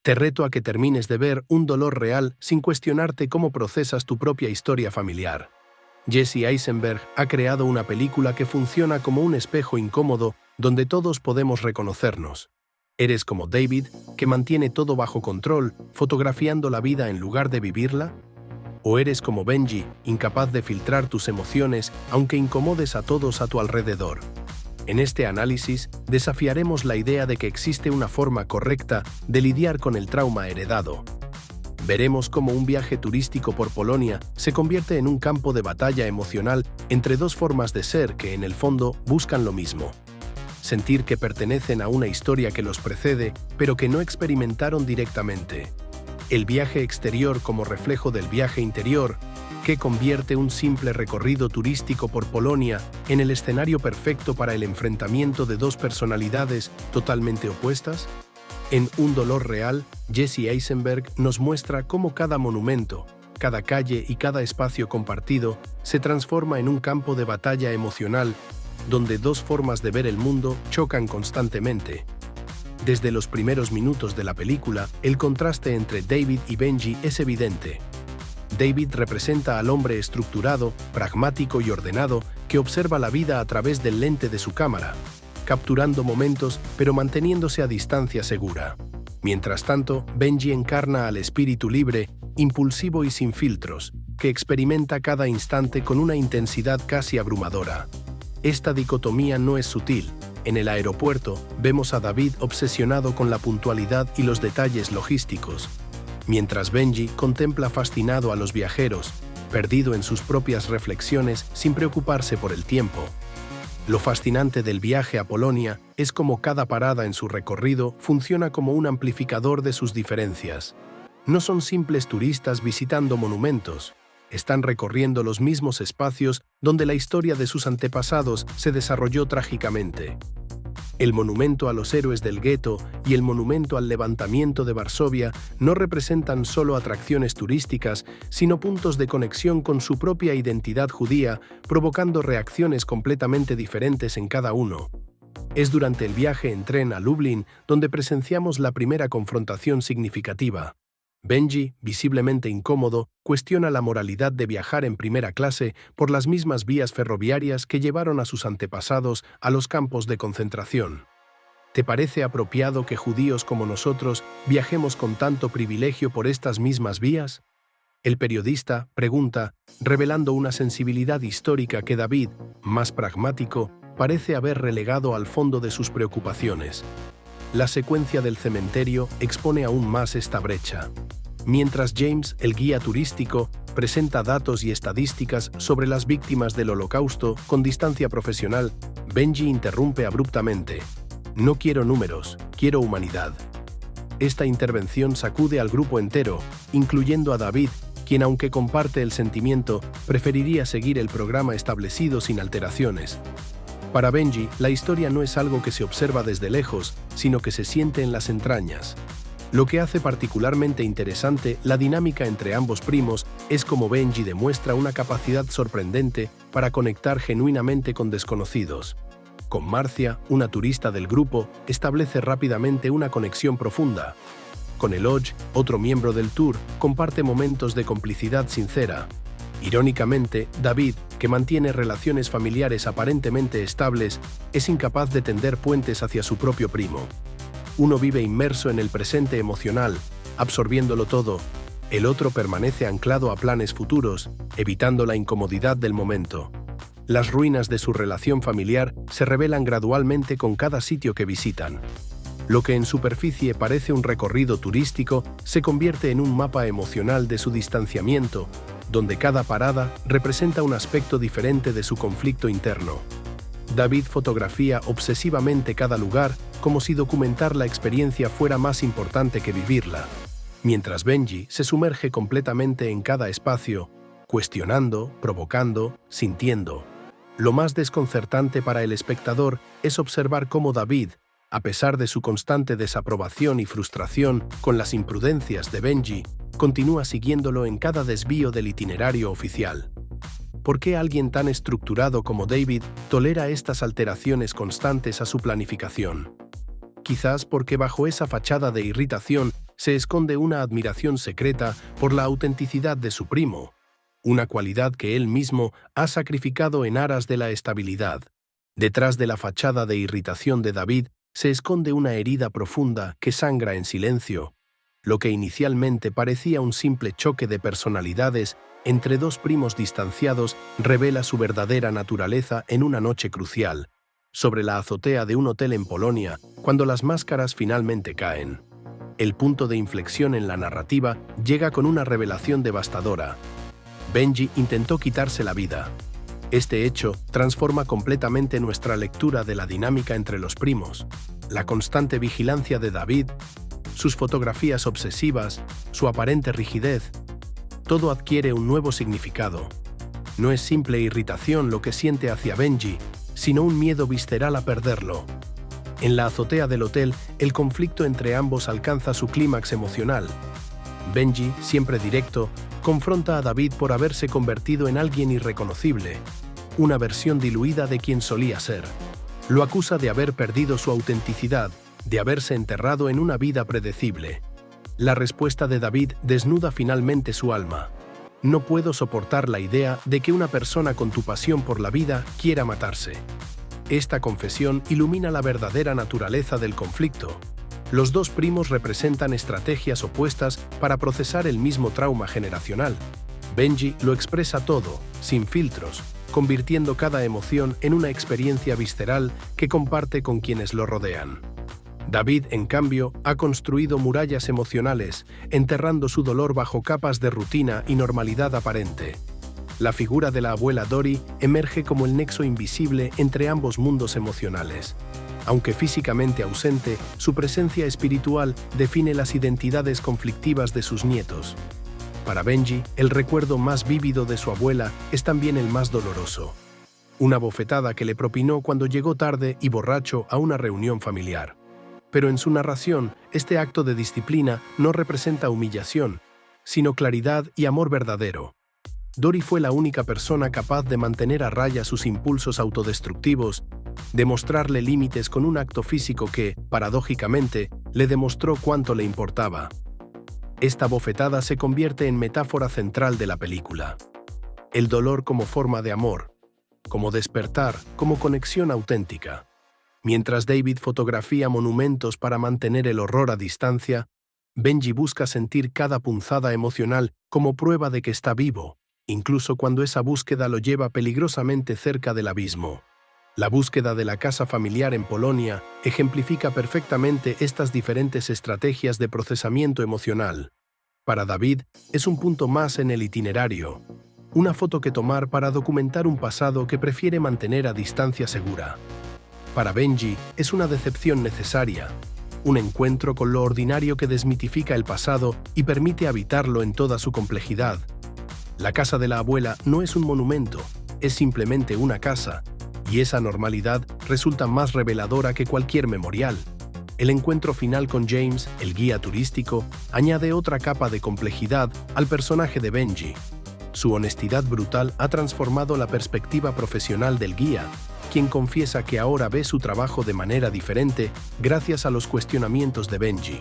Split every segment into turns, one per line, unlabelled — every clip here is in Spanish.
Te reto a que termines de ver Un dolor real sin cuestionarte cómo procesas tu propia historia familiar. Jesse Eisenberg ha creado una película que funciona como un espejo incómodo donde todos podemos reconocernos. ¿Eres como David, que mantiene todo bajo control, fotografiando la vida en lugar de vivirla? ¿O eres como Benji, incapaz de filtrar tus emociones aunque incomodes a todos a tu alrededor? En este análisis, desafiaremos la idea de que existe una forma correcta de lidiar con el trauma heredado. Veremos cómo un viaje turístico por Polonia se convierte en un campo de batalla emocional entre dos formas de ser que, en el fondo, buscan lo mismo: sentir que pertenecen a una historia que los precede, pero que no experimentaron directamente. El viaje exterior como reflejo del viaje interior, que convierte un simple recorrido turístico por Polonia en el escenario perfecto para el enfrentamiento de dos personalidades totalmente opuestas. En Un dolor real, Jesse Eisenberg nos muestra cómo cada monumento, cada calle y cada espacio compartido se transforma en un campo de batalla emocional donde dos formas de ver el mundo chocan constantemente. Desde los primeros minutos de la película, el contraste entre David y Benji es evidente. David representa al hombre estructurado, pragmático y ordenado que observa la vida a través del lente de su cámara, capturando momentos pero manteniéndose a distancia segura. Mientras tanto, Benji encarna al espíritu libre, impulsivo y sin filtros, que experimenta cada instante con una intensidad casi abrumadora. Esta dicotomía no es sutil. En el aeropuerto, vemos a David obsesionado con la puntualidad y los detalles logísticos, mientras Benji contempla fascinado a los viajeros, perdido en sus propias reflexiones sin preocuparse por el tiempo. Lo fascinante del viaje a Polonia es cómo cada parada en su recorrido funciona como un amplificador de sus diferencias. No son simples turistas visitando monumentos, están recorriendo los mismos espacios donde la historia de sus antepasados se desarrolló trágicamente. El monumento a los héroes del gueto y el monumento al levantamiento de Varsovia no representan solo atracciones turísticas, sino puntos de conexión con su propia identidad judía, provocando reacciones completamente diferentes en cada uno. Es durante el viaje en tren a Lublin donde presenciamos la primera confrontación significativa. Benji, visiblemente incómodo, cuestiona la moralidad de viajar en primera clase por las mismas vías ferroviarias que llevaron a sus antepasados a los campos de concentración. ¿Te parece apropiado que judíos como nosotros viajemos con tanto privilegio por estas mismas vías? El periodista pregunta, revelando una sensibilidad histórica que David, más pragmático, parece haber relegado al fondo de sus preocupaciones. La secuencia del cementerio expone aún más esta brecha. Mientras James, el guía turístico, presenta datos y estadísticas sobre las víctimas del Holocausto con distancia profesional, Benji interrumpe abruptamente. No quiero números, quiero humanidad. Esta intervención sacude al grupo entero, incluyendo a David, quien, aunque comparte el sentimiento, preferiría seguir el programa establecido sin alteraciones. Para Benji, la historia no es algo que se observa desde lejos, sino que se siente en las entrañas. Lo que hace particularmente interesante la dinámica entre ambos primos es cómo Benji demuestra una capacidad sorprendente para conectar genuinamente con desconocidos. Con Marcia, una turista del grupo, establece rápidamente una conexión profunda. Con Elodge, otro miembro del tour, comparte momentos de complicidad sincera. Irónicamente, David, que mantiene relaciones familiares aparentemente estables, es incapaz de tender puentes hacia su propio primo. Uno vive inmerso en el presente emocional, absorbiéndolo todo. El otro permanece anclado a planes futuros, evitando la incomodidad del momento. Las ruinas de su relación familiar se revelan gradualmente con cada sitio que visitan. Lo que en superficie parece un recorrido turístico se convierte en un mapa emocional de su distanciamiento, donde cada parada representa un aspecto diferente de su conflicto interno. David fotografía obsesivamente cada lugar como si documentar la experiencia fuera más importante que vivirla, mientras Benji se sumerge completamente en cada espacio, cuestionando, provocando, sintiendo. Lo más desconcertante para el espectador es observar cómo David, a pesar de su constante desaprobación y frustración con las imprudencias de Benji, continúa siguiéndolo en cada desvío del itinerario oficial. ¿Por qué alguien tan estructurado como David tolera estas alteraciones constantes a su planificación? Quizás porque bajo esa fachada de irritación se esconde una admiración secreta por la autenticidad de su primo, una cualidad que él mismo ha sacrificado en aras de la estabilidad. Detrás de la fachada de irritación de David se esconde una herida profunda que sangra en silencio. Lo que inicialmente parecía un simple choque de personalidades entre dos primos distanciados revela su verdadera naturaleza en una noche crucial, sobre la azotea de un hotel en Polonia, cuando las máscaras finalmente caen. El punto de inflexión en la narrativa llega con una revelación devastadora. Benji intentó quitarse la vida. Este hecho transforma completamente nuestra lectura de la dinámica entre los primos. La constante vigilancia de David, sus fotografías obsesivas, su aparente rigidez, todo adquiere un nuevo significado. No es simple irritación lo que siente hacia Benji, sino un miedo visceral a perderlo. En la azotea del hotel, el conflicto entre ambos alcanza su clímax emocional. Benji, siempre directo, confronta a David por haberse convertido en alguien irreconocible, una versión diluida de quien solía ser. Lo acusa de haber perdido su autenticidad, de haberse enterrado en una vida predecible. La respuesta de David desnuda finalmente su alma. No puedo soportar la idea de que una persona con tu pasión por la vida quiera matarse. Esta confesión ilumina la verdadera naturaleza del conflicto. Los dos primos representan estrategias opuestas para procesar el mismo trauma generacional. Benji lo expresa todo, sin filtros, convirtiendo cada emoción en una experiencia visceral que comparte con quienes lo rodean. David, en cambio, ha construido murallas emocionales, enterrando su dolor bajo capas de rutina y normalidad aparente. La figura de la abuela Dory emerge como el nexo invisible entre ambos mundos emocionales. Aunque físicamente ausente, su presencia espiritual define las identidades conflictivas de sus nietos. Para Benji, el recuerdo más vívido de su abuela es también el más doloroso. Una bofetada que le propinó cuando llegó tarde y borracho a una reunión familiar. Pero en su narración, este acto de disciplina no representa humillación, sino claridad y amor verdadero. Dory fue la única persona capaz de mantener a raya sus impulsos autodestructivos, de mostrarle límites con un acto físico que, paradójicamente, le demostró cuánto le importaba. Esta bofetada se convierte en metáfora central de la película. El dolor como forma de amor, como despertar, como conexión auténtica. Mientras David fotografía monumentos para mantener el horror a distancia, Benji busca sentir cada punzada emocional como prueba de que está vivo, incluso cuando esa búsqueda lo lleva peligrosamente cerca del abismo. La búsqueda de la casa familiar en Polonia ejemplifica perfectamente estas diferentes estrategias de procesamiento emocional. Para David, es un punto más en el itinerario, una foto que tomar para documentar un pasado que prefiere mantener a distancia segura. Para Benji, es una decepción necesaria, un encuentro con lo ordinario que desmitifica el pasado y permite habitarlo en toda su complejidad. La casa de la abuela no es un monumento, es simplemente una casa, y esa normalidad resulta más reveladora que cualquier memorial. El encuentro final con James, el guía turístico, añade otra capa de complejidad al personaje de Benji. Su honestidad brutal ha transformado la perspectiva profesional del guía, quien confiesa que ahora ve su trabajo de manera diferente gracias a los cuestionamientos de Benji.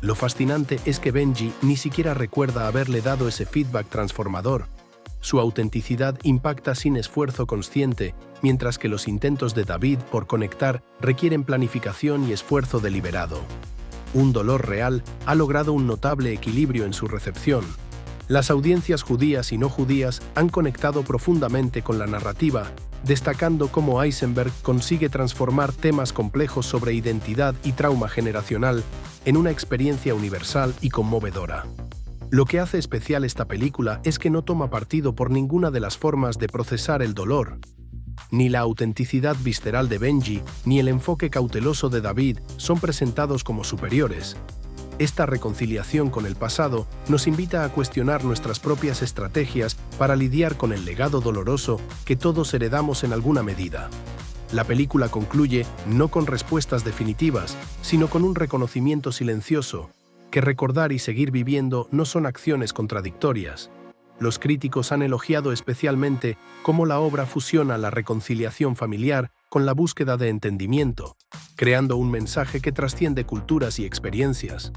Lo fascinante es que Benji ni siquiera recuerda haberle dado ese feedback transformador. Su autenticidad impacta sin esfuerzo consciente, mientras que los intentos de David por conectar requieren planificación y esfuerzo deliberado. Un dolor real ha logrado un notable equilibrio en su recepción. Las audiencias judías y no judías han conectado profundamente con la narrativa, destacando cómo Eisenberg consigue transformar temas complejos sobre identidad y trauma generacional en una experiencia universal y conmovedora. Lo que hace especial esta película es que no toma partido por ninguna de las formas de procesar el dolor. Ni la autenticidad visceral de Benji, ni el enfoque cauteloso de David son presentados como superiores. Esta reconciliación con el pasado nos invita a cuestionar nuestras propias estrategias para lidiar con el legado doloroso que todos heredamos en alguna medida. La película concluye no con respuestas definitivas, sino con un reconocimiento silencioso, que recordar y seguir viviendo no son acciones contradictorias. Los críticos han elogiado especialmente cómo la obra fusiona la reconciliación familiar con la búsqueda de entendimiento, creando un mensaje que trasciende culturas y experiencias.